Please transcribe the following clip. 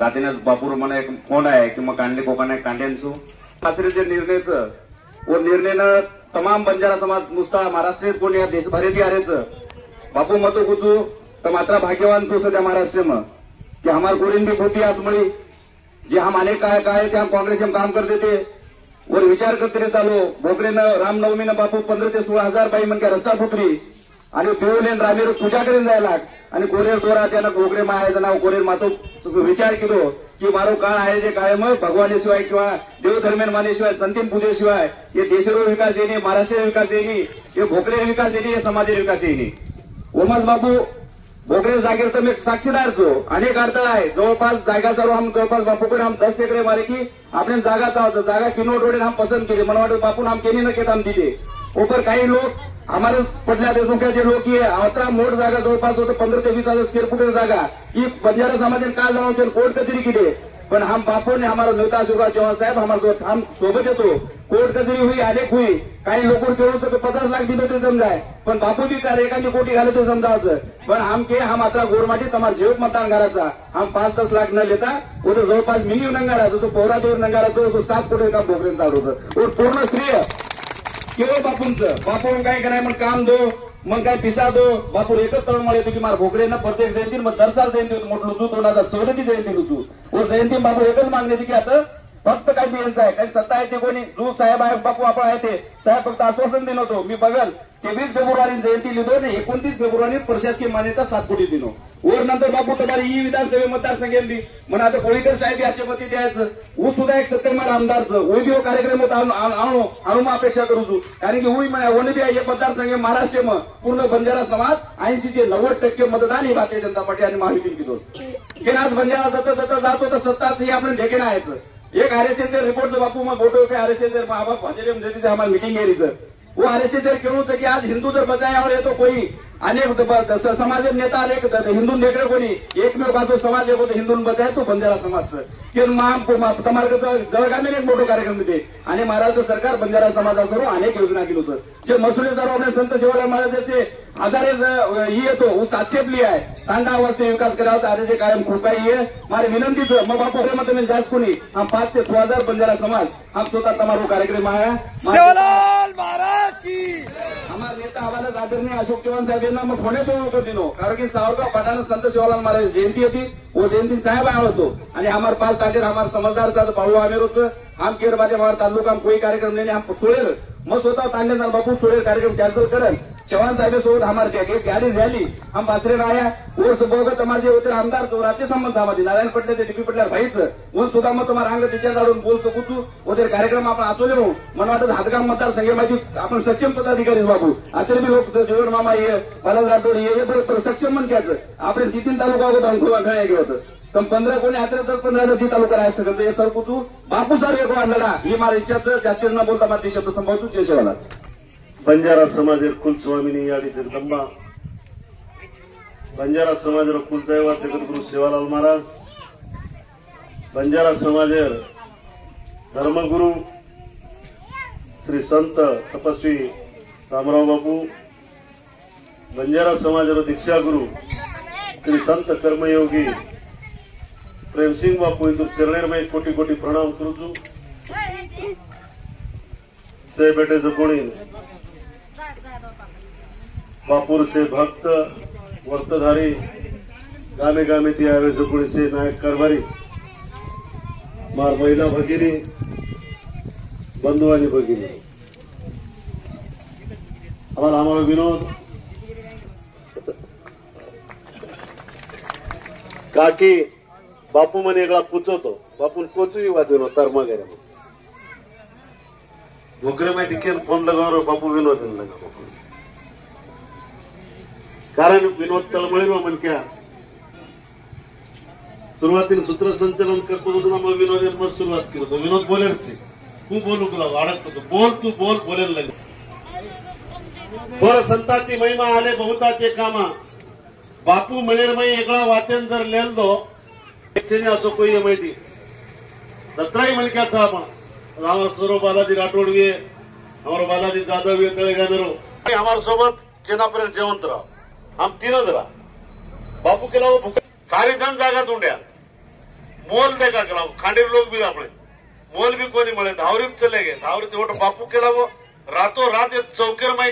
रात्रीनेच बापूर મને એક ફોન આયા કે કાંડલી કોકાને કાંડેન છું આખરે જે નિર્ણય છે वो निर्णय तमाम बंजारा समाज नुसता महाराष्ट्र कोणी देशभरात आरेचं बापू मतो कुचू तर मात्र भाग्यवान तू सध्या महाराष्ट्र में कि हमार कोरिन भी खोटी आसमड़ी जे हम अनेक काय हम कांग्रेस में काम करते थे और विचार करते रहे चालो भोकरे न रामनवमी न बापू 15 ते 16,000 बाई मन रस्ता फुटरी आणि देवलेन रामेर पूजा करीन जायला आणि कोरेर दोरा त्यानं गोगरे मायाचं नाव कोरेर मातो विचार केलो की मारो काळ आहे जे कायम भगवानेशिवाय किंवा देवधर्मेन मानेशिवाय संतीन पूजेशिवाय हे देशरो विकास येणे महाराष्ट्र विकास येणे हे भोकरे विकास येणे हे समाज विकास येणे ओमास बापू भोकरे जागेर तर मी साक्षीदार छो अनेक अडथळा आहे जवळपास जागा सर्व हम जवळपास बापूकडे हम 10 एकरे मारे की आपण जागा किनोट रोडे हम पसंद केली मला वाटतं बापून हम केली न केत हम दिले ऊपर काही लोक हमारे पडल्या देशमुखाचे लोक ही अवतरा मोठ जागा जवळपास होतं 15 ते 20,000 स्क्वेअर फुट जागा ही बंजारा समाजाने का जाऊन कोर्ट कचेरी केली पण हम बापू ने हमारा नेता शिवराज चौहान साहब हमारे हम सोबत येतो कोर्ट कचेरी हुई अनेक हुई काही लोक केवळ 50 लाख दिले ते समजाय पण बापू भी काय एखादी कोटी घाले ते समजावचं पण हम के हम आता गोरमाटी तमार जेव मतदान करायचा हम 5-10 लाख न लेता उधर जवळपास मिनी नंगारा जसं पोहरा देवर नंगाराचं 7 कोटी का भोकरेन चालू होतं और पूर्ण श्रेय केवळ बापूंचं बापून काय कराय मग काम दो मग काय पिसा दो बापू एकच तळमळ येतो की मार भोकरेनं प्रत्येक जयंती मग दरसाल जयंती मोठं लुचू 2014 जयंती लुचू और जयंती बापू एकच मागण्याची की आता फक्त काय बियांचं आहे काही सत्ता आहे ते कोणी जो साहेब आहे बापू आपण आहे ते साहेब फक्त आश्वासन दिलं होतो मी बघल 23 फेब्रुवारी जयंती लिहितो आणि 29 फेब्रुवारी प्रशासकीय मान्यता 7 कोटी दिनो और नंतर बापू तुम्हाला ही विधानसभे मतदारसंघातली म्हणून आता कोळीकर साहेब याच्या मती द्यायचं ऊ सुद्धा एक 70 आमदारचं ओय बी कार्यक्रम आणू अपेक्षा करू छू कारण की उई ओने बी हे मतदारसंघ महाराष्ट्र में पूर्ण बंजारा समाज 80 ते 90% मतदान ही भारतीय जनता पार्टी आणि महायुती किदो हे आज बंजारा सतत जात होतं सत्ताच हे आपण ढेके नायचं एक आरएसएस रिपोर्ट जो बापू में फोटो के आरएसएस भाजपा हमारी मीटिंग है सर वो आरएसएस क्यों कि आज हिंदू जर बचाया और तो कोई अनेक समाज नेता अनेक हिंदू नेकड़े कोणी एकमेव बाजू समाज एक हिंदू बचाए तो बंजारा समाज जळगाव एक मोठो कार्यक्रम दिले आणि महाराष्ट्र सरकार बंजारा समाजासर्व अनेक योजना केली होतं जे मसुरे सर्व आपल्या संत शिवाजी महाराजांचे हजारे ही येतो ऊस आक्षेपली आहे तांडा अवस्थे विकास करावा आजचे कायम कृपाई आहे मारे विनंतीचं मग बापू मत जास्त कोणी हम 5 ते 6,000 बंजारा समाज हम स्वतः तमारो कार्यक्रम आया महाराज की हमारे नेता हमारे आदरणीय अशोक चव्हाण साहेब यांना मग होणे तो दिनो कारण की सावरगाव पठाण संत शिवालाल महाराज जयंती होती वो जयंती साहेब आया होतो आणि हमारे पास ताकि हमारे समझदार साथ बाळू आमेरोचं हम केर बाजे हमारे तालुका में कोई कार्यक्रम नहीं हम सोड़ेल मग स्वतः तांडेदार बापू सोड़ेल कार्यक्रम कैंसिल करल चव्हाण साहेब सोबत हमारे गाड़ी रैली हम बासरे आया वो बघ तुम्हारे होते आमदार चौराचे संबंध हमारे नारायण पटले ते डीपी पटल्यावर भाईचं वो सुद्धा मग तुम्हाला अंग तिच्या जाडून बोल सकू तू उद्या कार्यक्रम आपण आचवले हो मला वाटतं हातगाव मतदारसंघ माहिती आपण सक्षम पदाधिकारी बाबू आता बी लोक जेवण मामा ये बालाज राठोड ये बरोबर सक्षम म्हणक्याचं आपण 3 तालुका होता होतं तर 15 कोणी आता तर 15 ती तालुका आहे सगळं हे सर कुठू बापू सर एक वाढला ही मला इच्छाच जास्त न बोलता माझे शब्द संभावतो जय शिवाला बंजारा समाजेर कुलस्वामिनी याडी जगदंबा बंजारा समाजेर कुलदैवत जगद्गुरु सेवालाल महाराज बंजारा समाजेर धर्मगुरु श्री संत तपस्वी रामराव बापू बंजारा समाजेर दीक्षा गुरु श्री संत कर्मयोगी प्रेम सिंह बापू इंदूर चरणेर में कोटी कोटी प्रणाम करू छू से बेटे जकोणी बापूर से भक्त वर्तधारी गामे गामे ती आवे जकोणी से नायक कारभारी मार महिला भगिनी बंधू आणि भगिनी आम्हाला विनोद काकी बापू मने एकला पुचवतो बापून कोचूही वाजवलो तर्मा गेला भोकरे में दिखे फोन लगाव बापू विनोद लगा कारण विनोद तळमळी म्हण क्या सुरुवातीला सूत्रसंचलन करतो होतो ना मग विनोद मग सुरुवात केली होतो विनोद बोलेल तू बोलू तुला वाढत होतो बोल तू बोल बोलेल लगे बोल संताची महिमा आले बहुताचे कामा बापू मळेर मई एकला वाचन जर लेल दो असो कोई है माहिती दत्राई मलक्याचा आपण हमारे सौरव बालाजी राठोड भी हमारे बालाजी जाधव भी तळेगानरो हमारे सोबत चेनापर्यंत जेवंत रहा हम तीनच रहा बापू केला सारी धन जागा तोंड्या मोल देखा करा खांडेर लोग भी अपने मोल भी कोनी मळे धावरी चले गए धावरी वोट बापू केला वो रातों रात चौकेर में